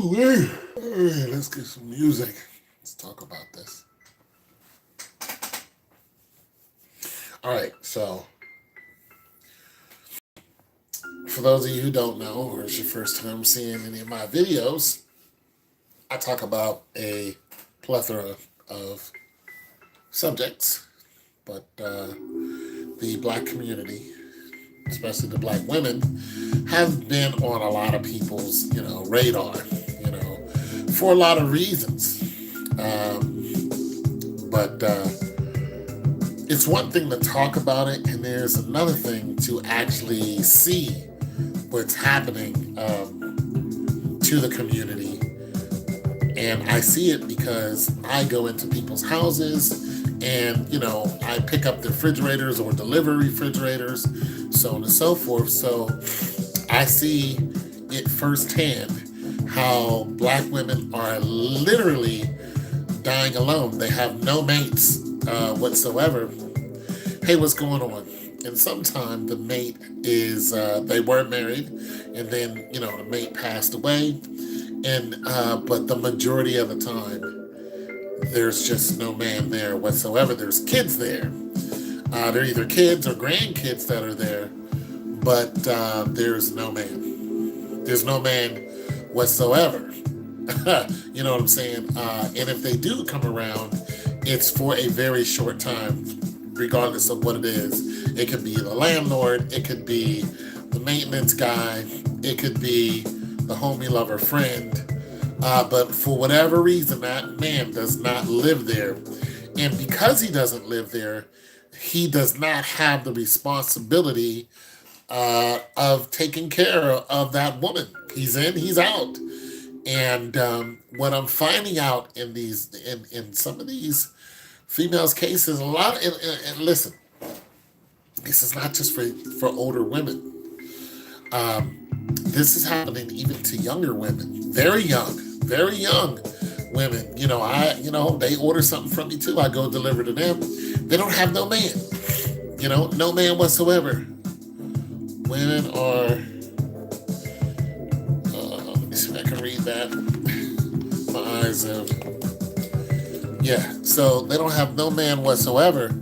Let's get some music. Let's talk about this. All right, so for those of you who don't know, or it's your first time seeing any of my videos, I talk about a plethora of subjects, but the black community, especially the black women, have been on a lot of people's, radar, for a lot of reasons. But it's one thing to talk about it, and there's another thing to actually see what's happening to the community. And I see it because I go into people's houses and, I pick up the refrigerators or deliver refrigerators, so on and so forth. So I see it firsthand how black women are literally dying alone. They have no mates whatsoever. Hey, what's going on? And sometimes the mate is, they were married and then, the mate passed away. And, but the majority of the time, there's just no man there whatsoever. There's kids there. They're either kids or grandkids that are there, but there's no man. There's no man whatsoever. You know what I'm saying? And if they do come around, it's for a very short time, regardless of what it is. It could be the landlord, it could be the maintenance guy, it could be the homie lover friend. But for whatever reason, that man does not live there. And because he doesn't live there, he does not have the responsibility of taking care of that woman. He's in, he's out. And what I'm finding out in some of these females' cases, a lot of, and listen, this is not just for older women. This is happening even to younger women, very young women. They order something from me too. I go deliver to them. They don't have no man, no man whatsoever. Women are, let me see if I can read that. My eyes have, yeah. So they don't have no man whatsoever.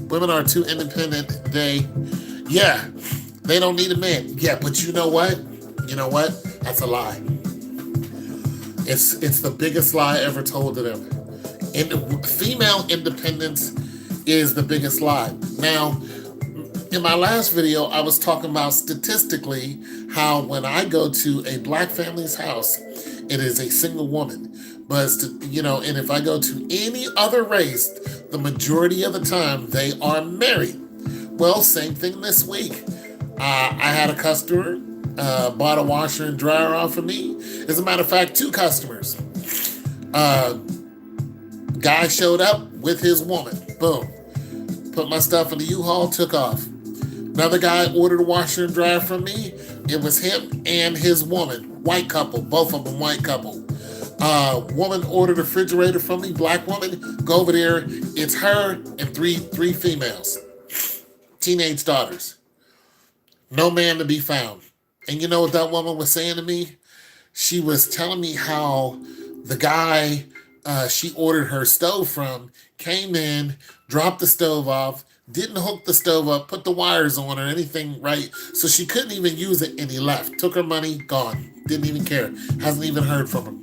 Women are too independent. They don't need a man. Yeah, but you know what? That's a lie. It's the biggest lie ever told to them. Female independence is the biggest lie. Now, in my last video, I was talking about statistically how when I go to a black family's house, it is a single woman. But, and if I go to any other race, the majority of the time they are married. Well, same thing this week. I had a customer bought a washer and dryer off of me. As a matter of fact, two customers. Guy showed up with his woman. Boom. Put my stuff in the U-Haul, took off. Another guy ordered a washer and dryer from me. It was him and his woman. White couple. Both of them white couple. Woman ordered a refrigerator from me. Black woman. Go over there. It's her and three females. Teenage daughters. No man to be found. And you know what that woman was saying to me? She was telling me how the guy she ordered her stove from came in, dropped the stove off, didn't hook the stove up, put the wires on or anything right, so she couldn't even use it, and he left. Took her money, gone. Didn't even care. Hasn't even heard from him.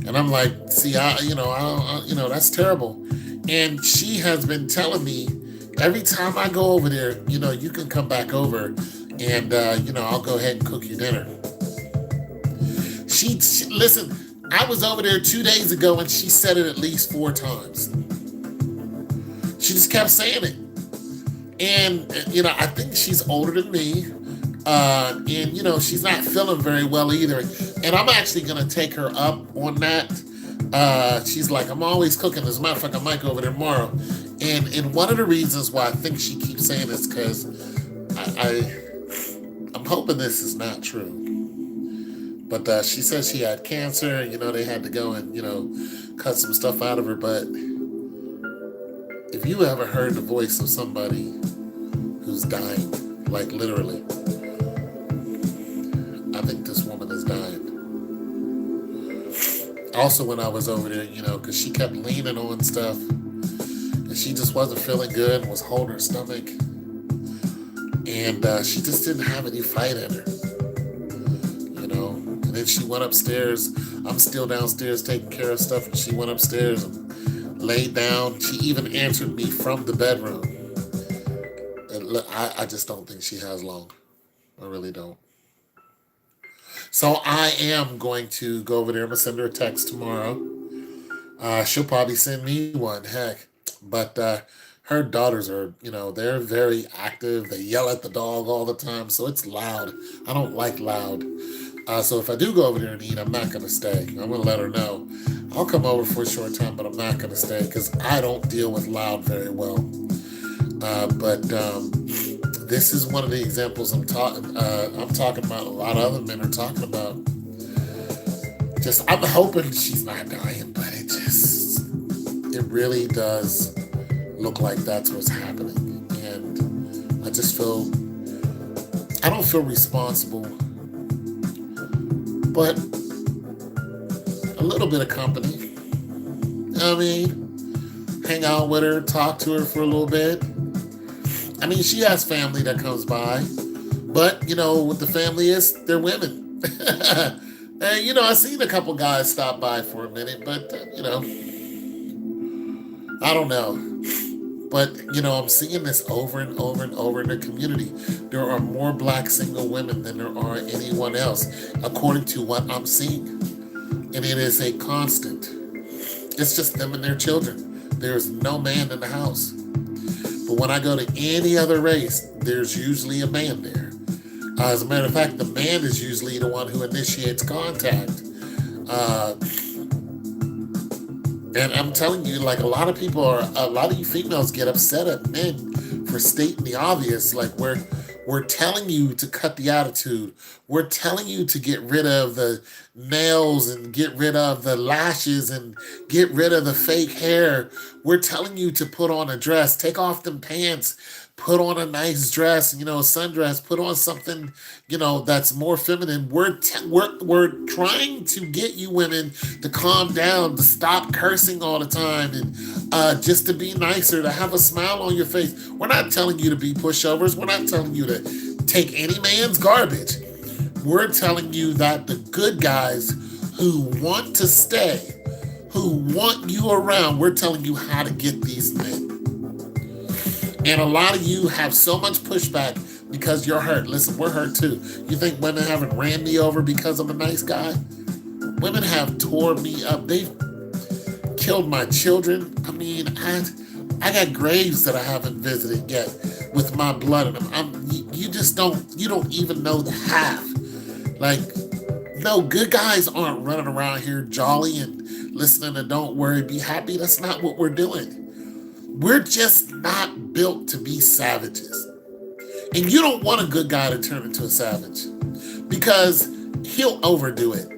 And I'm like, see, that's terrible. And she has been telling me every time I go over there, you can come back over and, I'll go ahead and cook you dinner. She listen, I was over there 2 days ago and she said it at least 4 times. She just kept saying it. And, I think she's older than me. And, she's not feeling very well either. And I'm actually going to take her up on that. She's like, I'm always cooking. As a matter of fact, I might go over there tomorrow. And one of the reasons why I think she keeps saying this because I'm hoping this is not true. But she said she had cancer. They had to go and, cut some stuff out of her. But if you ever heard the voice of somebody who's dying, like literally, I think this woman is dying. also when I was over there, because she kept leaning on stuff and she just wasn't feeling good and was holding her stomach. And she just didn't have any fight in her. And then she went upstairs. I'm still downstairs taking care of stuff, and she went upstairs and laid down. She even answered me from the bedroom. And look, I just don't think she has long. I really don't. So I am going to go over there. I'm going to send her a text tomorrow. She'll probably send me one, heck. But her daughters are, they're very active. They yell at the dog all the time, so it's loud. I don't like loud. So if I do go over there and eat, I'm not going to stay. I'm going to let her know. I'll come over for a short time, but I'm not going to stay because I don't deal with loud very well. But this is one of the examples I'm talking about. A lot of other men are talking about. Just, I'm hoping she's not dying, but it really does look like that's what's happening. And I just I don't feel responsible, but a little bit of company. I mean, hang out with her, talk to her for a little bit. I mean, she has family that comes by, but what the family is, they're women. And I seen a couple guys stop by for a minute, but I don't know. But I'm seeing this over and over and over in the community. There are more black single women than there are anyone else, according to what I'm seeing. And it is a constant. It's just them and their children. There's no man in the house. But when I go to any other race, there's usually a man there. As a matter of fact, the man is usually the one who initiates contact. And I'm telling you, like a lot of you females get upset at men for stating the obvious. Like we're telling you to cut the attitude. We're telling you to get rid of the nails and get rid of the lashes and get rid of the fake hair. We're telling you to put on a dress, take off them pants, put on a nice dress, sundress, put on something, that's more feminine. We're trying to get you women to calm down, to stop cursing all the time, and just to be nicer, to have a smile on your face. We're not telling you to be pushovers. We're not telling you to take any man's garbage. We're telling you that the good guys who want to stay, who want you around, we're telling you how to get these men. And a lot of you have so much pushback because you're hurt. Listen, we're hurt too. You think women haven't ran me over because I'm a nice guy? Women have tore me up. They've killed my children. I mean, I got graves that I haven't visited yet with my blood in them. You don't even know the half. Like, no, good guys aren't running around here jolly and listening to Don't Worry, Be Happy. That's not what we're doing. We're just not built to be savages. And you don't want a good guy to turn into a savage because he'll overdo it.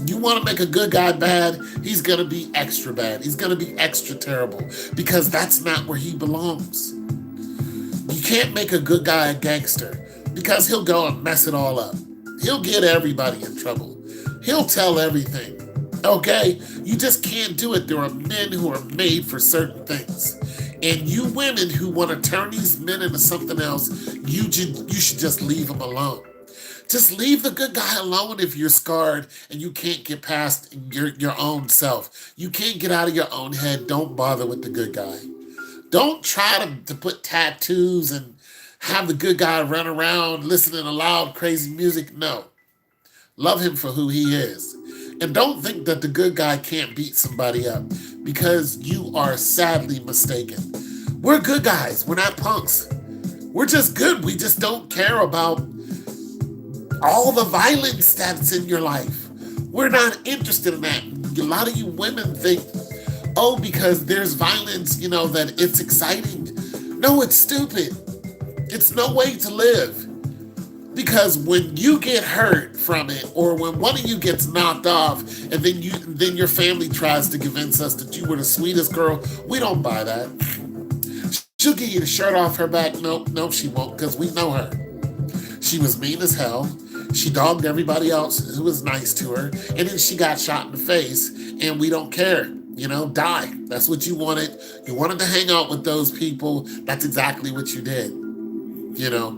You want to make a good guy bad, he's going to be extra bad. He's going to be extra terrible because that's not where he belongs. You can't make a good guy a gangster because he'll go and mess it all up. He'll get everybody in trouble. He'll tell everything. Okay? You just can't do it. There are men who are made for certain things. And you women who want to turn these men into something else, you should just leave them alone. Just leave the good guy alone if you're scarred and you can't get past your own self. You can't get out of your own head. Don't bother with the good guy. Don't try to put tattoos and have the good guy run around listening to loud, crazy music. No. Love him for who he is. And don't think that the good guy can't beat somebody up because you are sadly mistaken. We're good guys. We're not punks. We're just good. We just don't care about all the violence that's in your life. We're not interested in that. A lot of you women think, oh, because there's violence, that it's exciting. No, it's stupid. It's no way to live. Because when you get hurt from it, or when one of you gets knocked off, and then your family tries to convince us that you were the sweetest girl, we don't buy that. She'll give you the shirt off her back. Nope, she won't, because we know her. She was mean as hell. She dogged everybody else who was nice to her, and then she got shot in the face, and we don't care. Die. That's what you wanted. You wanted to hang out with those people. That's exactly what you did. You know,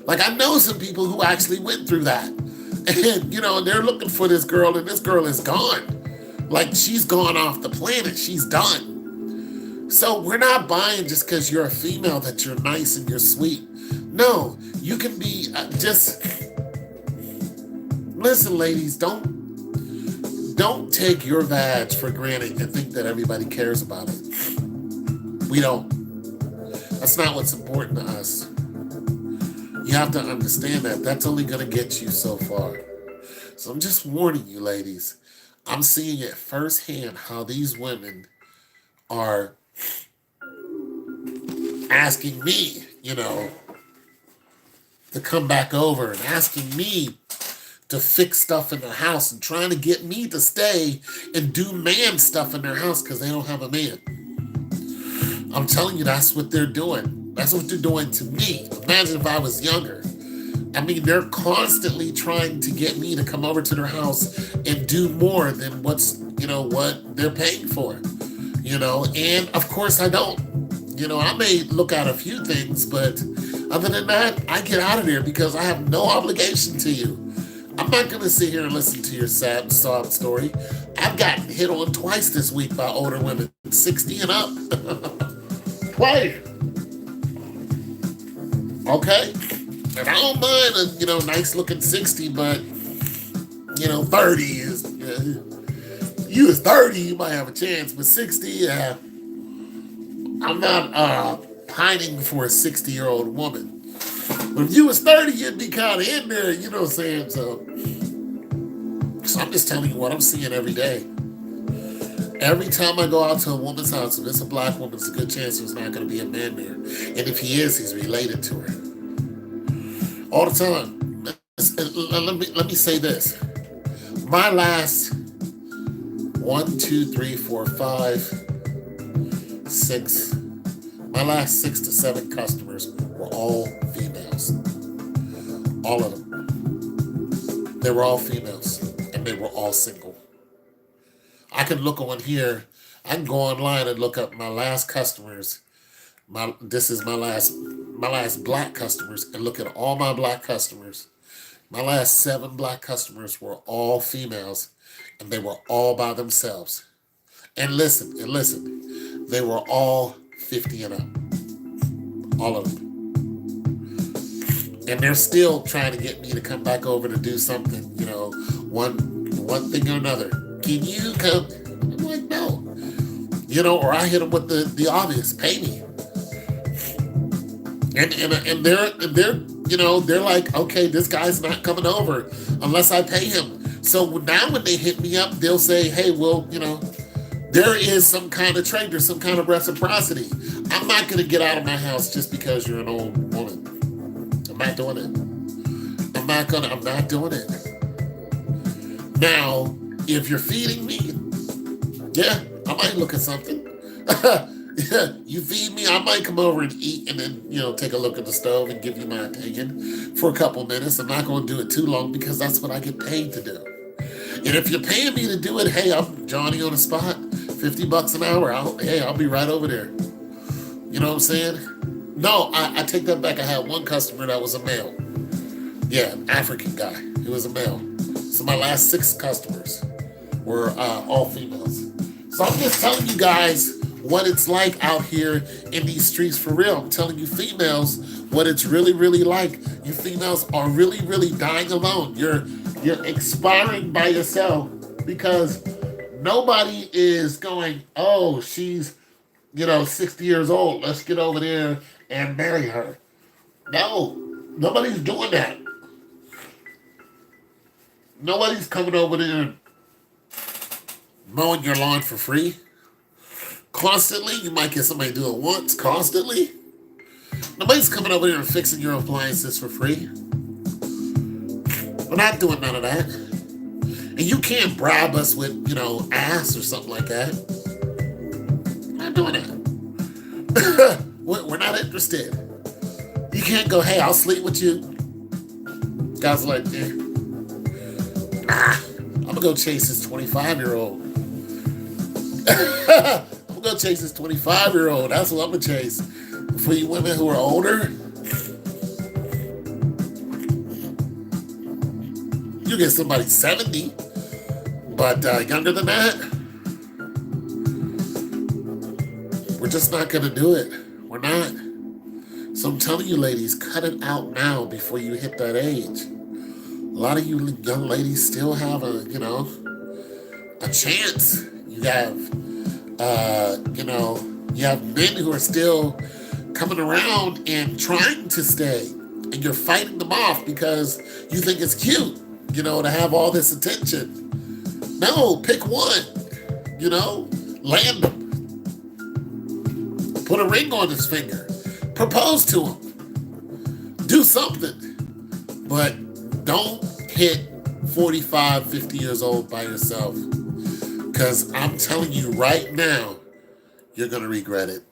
like I know some people who actually went through that, and they're looking for this girl, and this girl is gone. Like she's gone off the planet. She's done. So we're not buying just because you're a female that you're nice and you're sweet. No, you can be just. Listen, ladies, don't take your vag for granted and think that everybody cares about it. We don't. That's not what's important to us. You have to understand that. That's only going to get you so far. So I'm just warning you, ladies. I'm seeing it firsthand how these women are asking me, to come back over and asking me to fix stuff in their house and trying to get me to stay and do man stuff in their house because they don't have a man. I'm telling you, that's what they're doing. That's what they're doing to me. Imagine if I was younger. I mean, they're constantly trying to get me to come over to their house and do more than what they're paying for. And of course I don't. I may look at a few things, but other than that, I get out of there because I have no obligation to you. I'm not going to sit here and listen to your sad, sob story. I've gotten hit on twice this week by older women, 60 and up. Twice. Okay? And I don't mind a, nice looking 60, but, 30 is, you is 30, you might have a chance, but 60, I'm not pining for a 60-year-old woman. But if you was 30, you'd be kind of in there, you know what I'm saying? So I'm just telling you what I'm seeing every day. Every time I go out to a woman's house, if it's a black woman, it's a good chance there's not going to be a man there. And if he is, he's related to her. All the time. Let me say this. My last 1, 2, 3, 4, 5, 6, my last 6 to 7 customers were all females. All of them. They were all females, and they were all single. I can look on here. I can go online and look up my last customers. This is my last black customers, and look at all my black customers. My last 7 black customers were all females, and they were all by themselves. And listen, they were all 50 and up. All of them. And they're still trying to get me to come back over to do something, one thing or another. Can you come? I'm like, no. Or I hit them with the obvious, pay me. And they're like, okay, this guy's not coming over unless I pay him. So now when they hit me up, they'll say, hey, well, there is some kind of trade, there's some kind of reciprocity. I'm not going to get out of my house just because you're an old woman. I'm not doing it. I'm not doing it. Now, if you're feeding me, yeah, I might look at something. Yeah, you feed me, I might come over and eat and then, take a look at the stove and give you my opinion for a couple minutes. I'm not going to do it too long because that's what I get paid to do. And if you're paying me to do it, hey, I'm Johnny on the spot, $50 an hour. I'll be right over there. You know what I'm saying? No, I take that back. I had one customer that was a male. Yeah, an African guy. He was a male. So my last 6 customers were all females. So I'm just telling you guys what it's like out here in these streets for real. I'm telling you females what it's really, really like. You females are really, really dying alone. You're expiring by yourself because nobody is going, oh, she's 60 years old. Let's get over there and marry her. No, nobody's doing that. Nobody's coming over there and mowing your lawn for free. Constantly, you might get somebody to do it once. Constantly, nobody's coming over there and fixing your appliances for free. We're not doing none of that. And you can't bribe us with, ass or something like that. We're not doing that. We're not interested. You can't go, hey, I'll sleep with you. Guys are like, I'm gonna go chase this 25-year-old. I'm gonna go chase this 25-year-old. That's what I'm gonna chase. For you women who are older, you get somebody 70, but younger than that, we're just not gonna do it. We're not. So I'm telling you, ladies, cut it out now before you hit that age. A lot of you young ladies still have a chance. You have, you have men who are still coming around and trying to stay, and you're fighting them off because you think it's cute, to have all this attention. No, pick one, land him. Put a ring on his finger. Propose to him. Do something. But don't hit 45, 50 years old by yourself. Because I'm telling you right now, you're going to regret it.